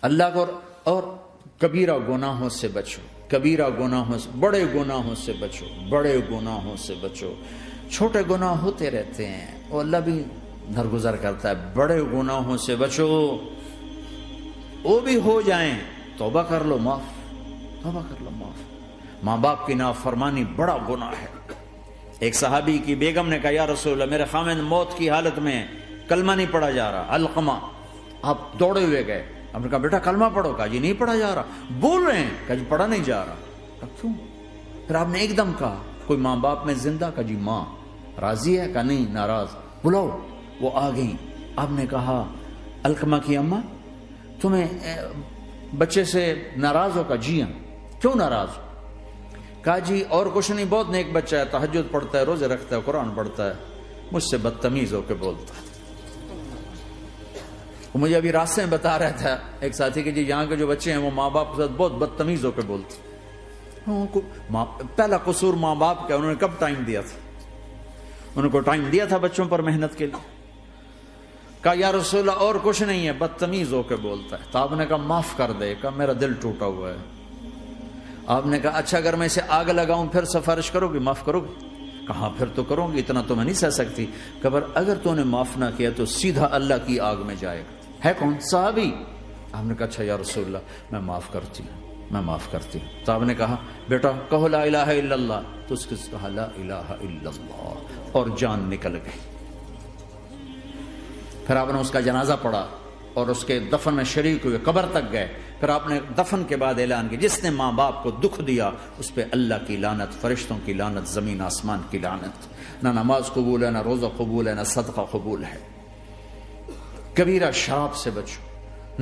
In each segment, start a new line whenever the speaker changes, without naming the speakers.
اللہ کو اور کبیرہ گناہوں سے بچو، کبیرہ گناہوں سے، بڑے گناہوں سے بچو، بڑے گناہوں سے بچو۔ چھوٹے گناہ ہوتے رہتے ہیں اور اللہ بھی درگزر کرتا ہے، بڑے گناہوں سے بچو، وہ بھی ہو جائیں توبہ کر لو معاف، توبہ کر لو معاف۔ ماں باپ کی نافرمانی بڑا گناہ ہے۔ ایک صحابی کی بیگم نے کہا یا رسول اللہ میرے خاوند موت کی حالت میں کلمہ نہیں پڑھا جا رہا، علقمہ۔ آپ دوڑے ہوئے گئے، آپ نے کہا بیٹا کلمہ پڑھو، کہا جی نہیں پڑھا جا رہا، بول رہے ہیں، کہا جی پڑھا نہیں جا رہا، کہا کیوں؟ پھر آپ نے ایک دم کہا کوئی ماں باپ میں زندہ؟ کہا جی ماں راضی ہے؟ کہا نہیں ناراض، بلاؤ۔ وہ آ گئیں، آپ نے کہا علقمہ کی اماں تمہیں بچے سے ناراض ہو؟ کہا جی ہاں۔ کیوں ناراض ہو؟ کہا جی اور کچھ نہیں، بہت نیک بچہ ہے، تہجد پڑھتا ہے، روزے رکھتا ہے، قرآن پڑھتا ہے، مجھ سے بدتمیز ہو کے بولتا ہے۔ وہ مجھے ابھی راستے میں بتا رہا تھا ایک ساتھی کہ جی یہاں کے جو بچے ہیں وہ ماں باپ کے ساتھ بہت بدتمیز ہو کے بولتے ہیں۔ پہلا قصور ماں باپ کا، انہوں نے کب ٹائم دیا تھا؟ انہوں کو ٹائم دیا تھا بچوں پر محنت کے لیے؟ کہا یا رسول اللہ اور کچھ نہیں ہے، بدتمیز ہو کے بولتا ہے۔ تو آپ نے کہا معاف کر دے، کہا میرا دل ٹوٹا ہوا ہے۔ آپ نے کہا اچھا اگر میں اسے آگ لگاؤں پھر سفارش کرو گی، معاف کرو گی؟ کہا پھر تو کروں گی، اتنا تو میں نہیں سہ سکتی۔ کہ اگر تو نے معاف نہ کیا تو سیدھا اللہ کی آگ میں جائے گا۔ ہے کون؟ صحابی۔ آپ نے کہا اچھا یا رسول اللہ میں معاف کرتی ہوں، میں معاف کرتی ہوں۔ تو آپ نے کہا بیٹا کہو لا الہ الا اللہ، تو اس کے کہا لا الہ الا اللہ، اور جان نکل گئی۔ پھر آپ نے اس کا جنازہ پڑھا اور اس کے دفن میں شریک ہوئے، قبر تک گئے۔ پھر آپ نے دفن کے بعد اعلان کیا جس نے ماں باپ کو دکھ دیا اس پہ اللہ کی لعنت، فرشتوں کی لعنت، زمین آسمان کی لعنت۔ نہ نماز قبول ہے، نہ روزہ قبول ہے، نہ صدقہ قبول ہے۔ کبیرہ شراب سے بچو،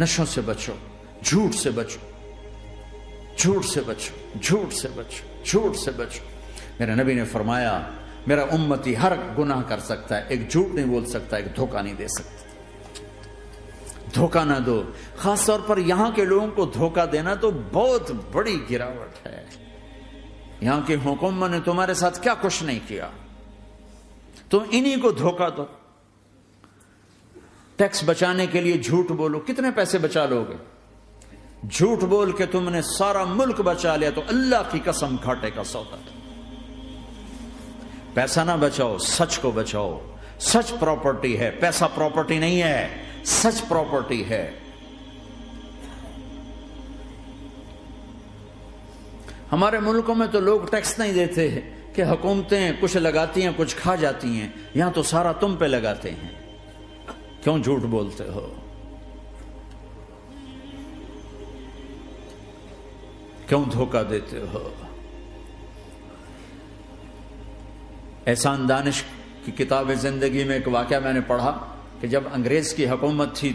نشوں سے بچو، جھوٹ سے بچو، جھوٹ سے بچو، جھوٹ سے بچو، جھوٹ سے بچو۔ میرے نبی نے فرمایا میرا امتی ہر گناہ کر سکتا ہے، ایک جھوٹ نہیں بول سکتا، ایک دھوکہ نہیں دے سکتا۔ دھوکہ نہ دو، خاص طور پر یہاں کے لوگوں کو دھوکہ دینا تو بہت بڑی گراوٹ ہے۔ یہاں کی حکومت نے تمہارے ساتھ کیا کچھ نہیں کیا، تم انہی کو دھوکہ دو۔ ٹیکس بچانے کے لیے جھوٹ بولو، کتنے پیسے بچا لو گے؟ جھوٹ بول کے تم نے سارا ملک بچا لیا تو اللہ کی قسم گھاٹے کا سودا۔ پیسہ نہ بچاؤ، سچ کو بچاؤ۔ سچ پراپرٹی ہے، پیسہ پراپرٹی نہیں ہے، سچ پراپرٹی ہے۔ ہمارے ملکوں میں تو لوگ ٹیکس نہیں دیتے کہ حکومتیں کچھ لگاتی ہیں کچھ کھا جاتی ہیں، یہاں تو سارا تم پہ لگاتے ہیں۔ کیوں جھوٹ بولتے ہو؟ کیوں دھوکہ دیتے ہو؟ احسان دانش کی کتاب زندگی میں ایک واقعہ میں نے پڑھا کہ جب انگریز کی حکومت تھی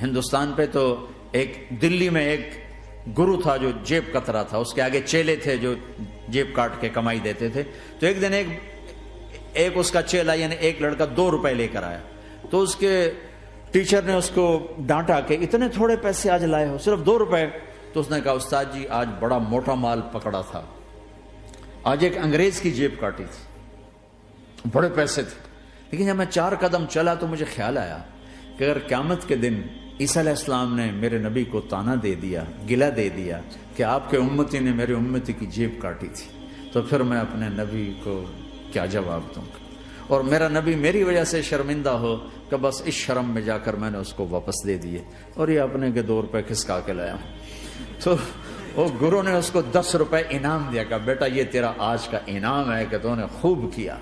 ہندوستان پہ تو ایک دلی میں ایک گرو تھا جو جیب کترا تھا، اس کے آگے چیلے تھے جو جیب کاٹ کے کمائی دیتے تھے۔ تو ایک دن ایک اس کا چیلا یعنی ایک لڑکا 2 روپے لے کر آیا، تو اس کے ٹیچر نے اس کو ڈانٹا کہ اتنے تھوڑے پیسے آج لائے ہو، صرف 2 روپے۔ تو اس نے کہا استاد جی آج بڑا موٹا مال پکڑا تھا، آج ایک انگریز کی جیب کاٹی تھی، بڑے پیسے تھے۔ لیکن جب میں 4 قدم چلا تو مجھے خیال آیا کہ اگر قیامت کے دن عیسیٰ علیہ السلام نے میرے نبی کو تانا دے دیا، گلہ دے دیا کہ آپ کے امتی نے میرے امتی کی جیب کاٹی تھی، تو پھر میں اپنے نبی کو کیا جواب دوں گا؟ اور میرا نبی میری وجہ سے شرمندہ ہو کہ بس اس شرم میں جا کر میں نے اس کو واپس دے دیے اور یہ اپنے کے 2 روپے کھسکا کے لایا ہوں۔ تو وہ گرو نے اس کو 10 روپے انعام دیا کہ بیٹا یہ تیرا آج کا انعام ہے کہ تو نے خوب کیا۔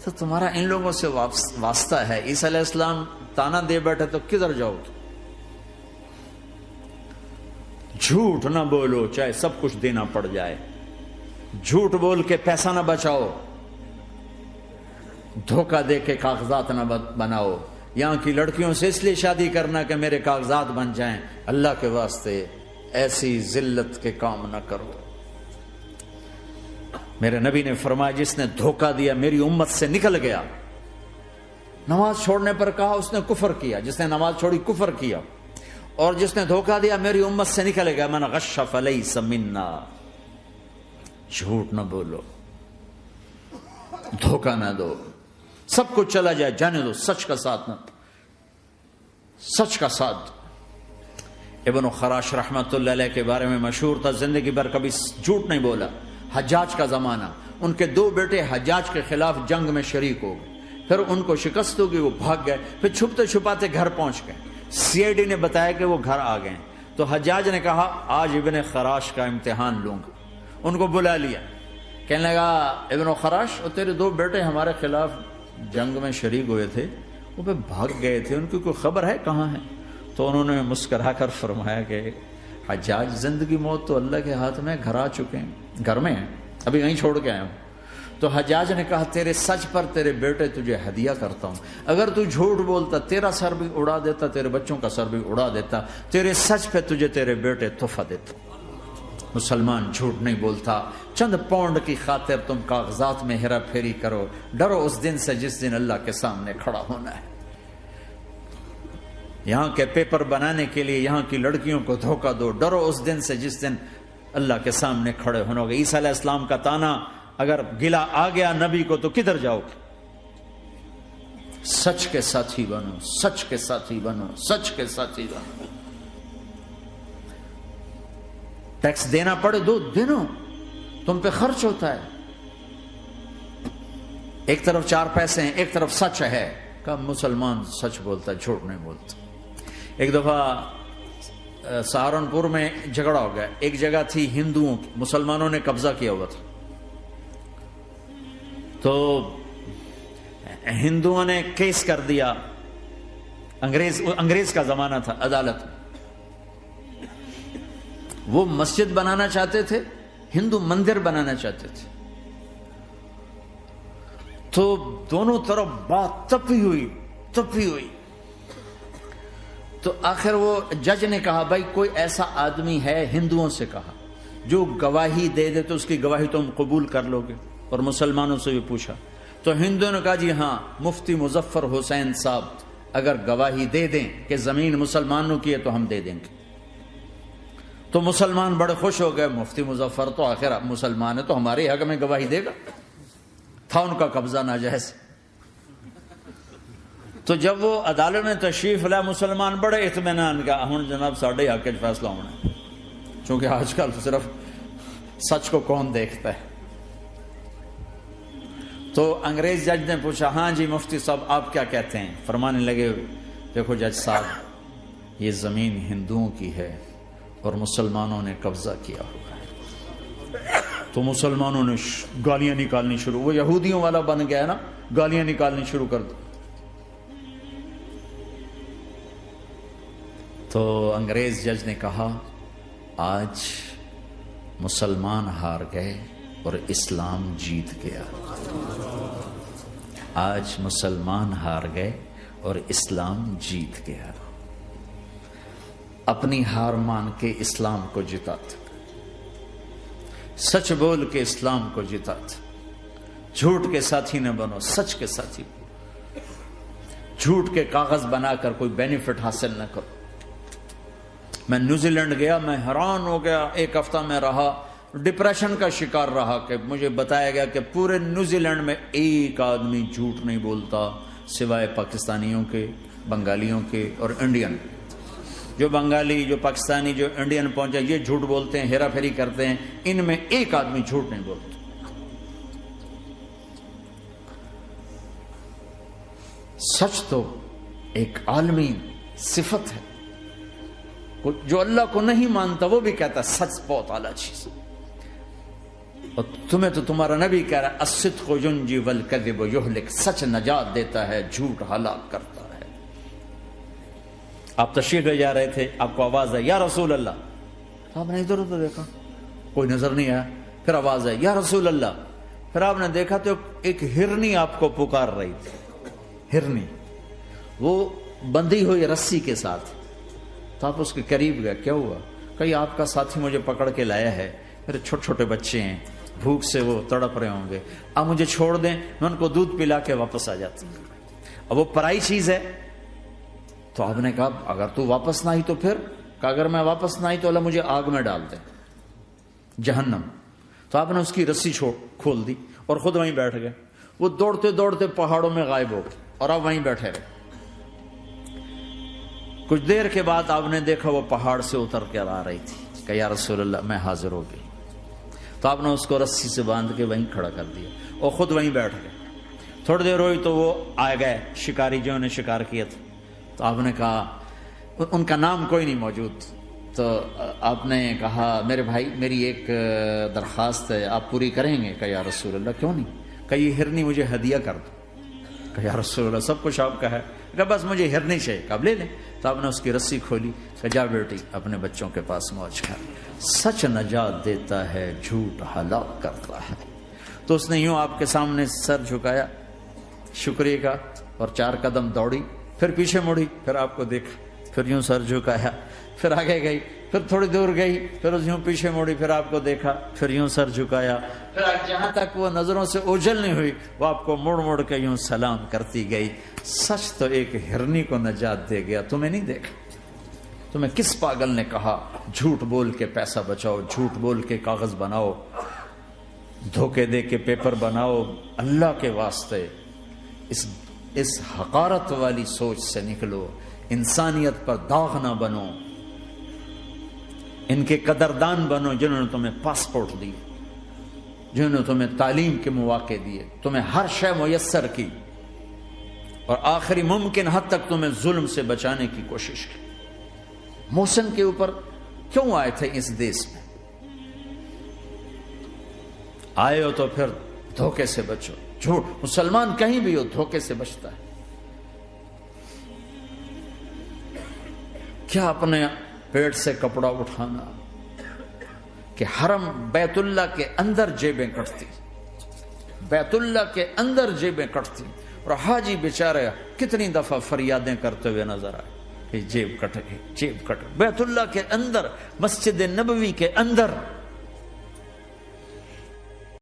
تو تمہارا ان لوگوں سے واسطہ ہے، عیسیٰ علیہ السلام تانا دے بیٹھے تو کدھر جاؤ گے؟ جھوٹ نہ بولو چاہے سب کچھ دینا پڑ جائے، جھوٹ بول کے پیسہ نہ بچاؤ، دھوکہ دے کے کاغذات نہ بناؤ۔ یہاں کی لڑکیوں سے اس لیے شادی کرنا کہ میرے کاغذات بن جائیں، اللہ کے واسطے ایسی ذلت کے کام نہ کرو۔ میرے نبی نے فرمایا جس نے دھوکہ دیا میری امت سے نکل گیا۔ نماز چھوڑنے پر کہا اس نے کفر کیا، جس نے نماز چھوڑی کفر کیا، اور جس نے دھوکہ دیا میری امت سے نکل گیا۔ من غش فلیس منا۔ جھوٹ نہ بولو، دھوکہ نہ دو، سب کچھ چلا جائے جانے دو، سچ کا ساتھ نہ، سچ کا ساتھ۔ ابن خراش رحمۃ اللہ علیہ کے بارے میں مشہور تھا، زندگی بھر کبھی جھوٹ نہیں بولا۔ حجاج کا زمانہ، ان کے 2 بیٹے حجاج کے خلاف جنگ میں شریک ہو گئے، پھر ان کو شکست ہوگی، وہ بھاگ گئے، پھر چھپتے چھپاتے گھر پہنچ گئے۔ سی آئی ڈی نے بتایا کہ وہ گھر آ گئے، تو حجاج نے کہا آج ابن خراش کا امتحان لوں گا۔ ان کو بلا لیا، کہنے لگا ابن خراش، وہ تیرے 2 بیٹے ہمارے خلاف جنگ میں شریک ہوئے تھے، وہ پہ بھاگ گئے تھے، ان کی کوئی خبر ہے کہاں ہے؟ تو انہوں نے مسکرا کر فرمایا کہ حجاج، زندگی موت تو اللہ کے ہاتھ میں، گھر آ چکے ہیں، گھر میں ہیں، ابھی یہیں چھوڑ کے آیا ہوں۔ تو حجاج نے کہا تیرے سچ پر تیرے بیٹے تجھے ہدیہ کرتا ہوں، اگر تو جھوٹ بولتا تیرا سر بھی اڑا دیتا، تیرے بچوں کا سر بھی اڑا دیتا، تیرے سچ پہ تجھے تیرے بیٹے تحفہ دیتا۔ مسلمان جھوٹ نہیں بولتا۔ چند پاؤنڈ کی خاطر تم کاغذات میں ہیرا پھیری کرو، ڈرو اس دن سے جس دن اللہ کے سامنے کھڑا ہونا ہے۔ یہاں کے پیپر بنانے کے لیے یہاں کی لڑکیوں کو دھوکہ دو، ڈرو اس دن سے جس دن اللہ کے سامنے کھڑے ہونا ہوگا۔ عیسیٰ علیہ السلام کا تانا اگر گلا آ گیا نبی کو تو کدھر جاؤ گے؟ سچ کے ساتھی بنو، سچ کے ساتھی بنو، سچ کے ساتھی بنو۔ ٹیکس دینا پڑے دو، دینو، تم پہ خرچ ہوتا ہے۔ ایک طرف 4 پیسے ہیں، ایک طرف سچ ہے، کہ مسلمان سچ بولتا ہے، جھوٹ نہیں بولتا۔ ایک دفعہ سہارنپور میں جھگڑا ہو گیا، ایک جگہ تھی ہندوؤں کی، مسلمانوں نے قبضہ کیا ہوا تھا، تو ہندوؤں نے کیس کر دیا، انگریز کا زمانہ تھا، عدالت میں۔ وہ مسجد بنانا چاہتے تھے، ہندو مندر بنانا چاہتے تھے، تو دونوں طرف بات تپی ہوئی۔ تو آخر وہ جج نے کہا بھائی کوئی ایسا آدمی ہے، ہندوؤں سے کہا، جو گواہی دے دے تو اس کی گواہی تم قبول کر لو گے؟ اور مسلمانوں سے بھی پوچھا، تو ہندوؤں نے کہا جی ہاں، مفتی مظفر حسین صاحب اگر گواہی دے دیں کہ زمین مسلمانوں کی ہے تو ہم دے دیں گے۔ تو مسلمان بڑے خوش ہو گئے، مفتی مظفر تو آخر مسلمان ہے تو ہمارے حق میں گواہی دے گا، تھا ان کا قبضہ ناجائز۔ تو جب وہ عدالت میں تشریف لائے، مسلمان بڑے اطمینان کا، ہن جناب ساڈے حق وچ فیصلہ ہونا ہے، چونکہ آج کل صرف سچ کو کون دیکھتا ہے۔ تو انگریز جج نے پوچھا ہاں جی مفتی صاحب آپ کیا کہتے ہیں؟ فرمانے لگے دیکھو جج صاحب، یہ زمین ہندوؤں کی ہے اور مسلمانوں نے قبضہ کیا ہوا ہے۔ تو مسلمانوں نے گالیاں نکالنی شروع، وہ یہودیوں والا بن گیا نا، گالیاں نکالنی شروع کر دی۔ تو انگریز جج نے کہا آج مسلمان ہار گئے اور اسلام جیت گیا، آج مسلمان ہار گئے اور اسلام جیت گیا۔ اپنی ہار مان کے اسلام کو جتاتا، سچ بول کے اسلام کو جتاتا۔ جھوٹ کے ساتھی نہ بنو، سچ کے ساتھی بنو۔ جھوٹ کے کاغذ بنا کر کوئی بینیفٹ حاصل نہ کرو۔ میں نیوزی لینڈ گیا، میں حیران ہو گیا، 1 ہفتہ میں رہا، ڈپریشن کا شکار رہا کہ مجھے بتایا گیا کہ پورے نیوزی لینڈ میں ایک آدمی جھوٹ نہیں بولتا سوائے پاکستانیوں کے، بنگالیوں کے اور انڈین۔ جو بنگالی، جو پاکستانی، جو انڈین پہنچے یہ جھوٹ بولتے ہیں، ہیرا پھیری کرتے ہیں، ان میں ایک آدمی جھوٹ نہیں بولتا۔ سچ تو ایک عالمی صفت ہے، جو اللہ کو نہیں مانتا وہ بھی کہتا ہے سچ بہت اعلیٰ چیز۔ اور تمہیں تو تمہارا نبی کہہ رہا ہے الصدق ینجی والکذب یہلک، سچ نجات دیتا ہے، جھوٹ ہلاک کرتا ہے۔ آپ تشریف لے جا رہے تھے، آپ کو آواز ہے یا رسول اللہ، آپ نے ادھر ادھر دیکھا، کوئی نظر نہیں آیا، پھر آواز ہے یا رسول اللہ، پھر آپ نے دیکھا تو ایک ہرنی آپ کو پکار رہی تھی، ہرنی، وہ بندھی ہوئی رسی کے ساتھ۔ تو آپ اس کے قریب گئے، کیا ہوا؟ کہیں آپ کا ساتھی مجھے پکڑ کے لایا ہے، میرے چھوٹے چھوٹے بچے ہیں، بھوک سے وہ تڑپ رہے ہوں گے، آپ مجھے چھوڑ دیں، میں ان کو دودھ پلا کے واپس آ جاتا ہوں۔ اب وہ پرائی چیز ہے، تو آپ نے کہا اگر تو واپس نہ آئی تو پھر، کہ اگر میں واپس نہ آئی تو اللہ مجھے آگ میں ڈال دے، جہنم۔ تو آپ نے اس کی رسی کھول دی اور خود وہیں بیٹھ گئے۔ وہ دوڑتے دوڑتے پہاڑوں میں غائب ہو گئے اور آپ وہیں بیٹھے رہے۔ کچھ دیر کے بعد آپ نے دیکھا وہ پہاڑ سے اتر کر آ رہی تھی کہ یا رسول اللہ میں حاضر ہو گئی. تو آپ نے اس کو رسی سے باندھ کے وہیں کھڑا کر دیا اور خود وہیں بیٹھ گئے. تھوڑی دیر ہوئی تو وہ آ گئے شکاری جو نے شکار کیا تھا. تو آپ نے کہا, ان کا نام کوئی نہیں موجود, تو آپ نے کہا میرے بھائی میری ایک درخواست ہے, آپ پوری کریں گے؟ کہ یا رسول اللہ کیوں نہیں؟ کہ یہ ہرنی مجھے ہدیہ کر دو. کہ یا رسول اللہ سب کچھ آپ کا ہے. کہ بس مجھے ہرنی چاہیے. کہ آپ لے لیں. تو آپ نے اس کی رسی کھولی. کہ جا بیٹی اپنے بچوں کے پاس موج کر. سچ نجات دیتا ہے, جھوٹ ہلاک کرتا ہے. تو اس نے یوں آپ کے سامنے سر جھکایا شکریہ کا اور 4 قدم دوڑی, پھر پیچھے مڑی, پھر آپ کو دیکھا, پھر یوں سر جھکایا, پھر آگے گئی, پھر تھوڑی دور گئی, پھر یوں پیچھے مڑی, پھر آپ کو دیکھا, پھر یوں سر جھکایا, پھر جہاں تک وہ نظروں سے اوجھل نہیں ہوئی وہ آپ کو مڑ مڑ کے یوں سلام کرتی گئی. سچ تو ایک ہرنی کو نجات دے گیا, تمہیں نہیں دیکھا. تمہیں کس پاگل نے کہا جھوٹ بول کے پیسہ بچاؤ, جھوٹ بول کے کاغذ بناؤ, دھوکے دے کے پیپر بناؤ؟ اللہ کے واسطے اس حقارت والی سوچ سے نکلو, انسانیت پر داغ نہ بنو, ان کے قدردان بنو جنہوں نے تمہیں پاسپورٹ دی, جنہوں نے تمہیں تعلیم کے مواقع دیے, تمہیں ہر شے میسر کی, اور آخری ممکن حد تک تمہیں ظلم سے بچانے کی کوشش کی. محسن کے اوپر کیوں آئے تھے اس دیس میں؟ آئے ہو تو پھر دھوکے سے بچو. جھوٹ, مسلمان کہیں بھی ہو دھوکے سے بچتا ہے. کیا اپنے پیٹ سے کپڑا اٹھانا کہ حرم بیت اللہ کے اندر جیبیں کٹتی, بیت اللہ کے اندر جیبیں کٹتی, اور حاجی بیچارے کتنی دفعہ فریادیں کرتے ہوئے نظر آئے کہ جیب کٹ گئی, جیب کٹ گئی. بیت اللہ کے اندر, مسجد نبوی کے اندر